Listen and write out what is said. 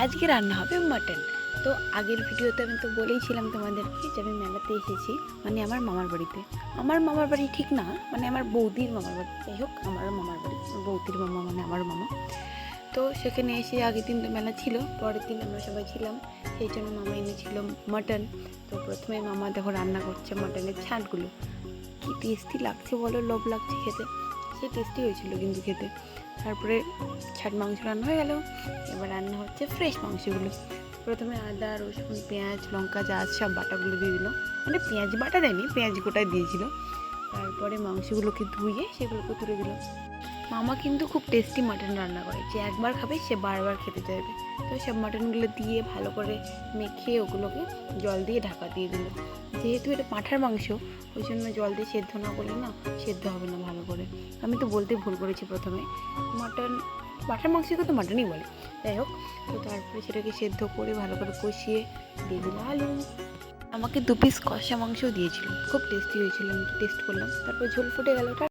আজকে রান্না হবে মাটন। তো আগের ভিডিওতে আমি তো বলেইছিলাম তোমাদেরকে যে আমি মেলাতে এসেছি, মানে আমার মামার বাড়িতে। আমার মামার বাড়ি ঠিক না, মানে আমার বৌদির মামার বাড়ি। যাই হোক, আমারও মামার বাড়ি, বৌদির মামা মানে আমার মামা। তো সেখানে এসে আগের দিন তো মেলা ছিল, পরের দিন আমরা সবাই ছিলাম, সেই জন্য মামা এনেছিল মাটন। তো প্রথমে মামা দেখো রান্না করছে মাটনের ছাঁটগুলো। কী টেস্টি লাগছে বলো, লোভ লাগছে খেতে। সে টেস্টি হয়েছিল কিন্তু খেতে। তারপরে ছাট মাংস রান্না হয়ে গেল। এবার রান্না হচ্ছে ফ্রেশ মাংসগুলো। প্রথমে আদা রসুন পেঁয়াজ লঙ্কা যা সব বাটাগুলো দিয়ে দিল, মানে পেঁয়াজ বাটা দেয়নি, পেঁয়াজ গোটায় দিয়েছিল। তারপরে মাংসগুলোকে ধুয়ে সেগুলোকে তুলে দিল। মামা কিন্তু খুব টেস্টি মাটন রান্না করে, যে একবার খাবে সে বারবার খেতে চাইবে। তো সব মাটনগুলো দিয়ে ভালো করে মেখে ওগুলোকে জল দিয়ে ঢাকা দিয়ে দিল। যেহেতু এটা পাঁঠার মাংস, ওই জন্য জল দিয়ে সেদ্ধ না করলে না সেদ্ধ হবে না ভালো করে। আমি তো বলতে ভুল করেছি প্রথমে, মাটন পাঁঠার মাংসকে তো মাটনই বলে। যাই হোক, তো তারপরে সেটাকে সেদ্ধ করে ভালো করে কষিয়ে দিয়ে দিল আলু। আমাকে 2 পিস কষা মাংসও দিয়েছিল, খুব টেস্টি হয়েছিল। আমি তো টেস্ট করলাম, তারপর ঝোল ফুটে গেল।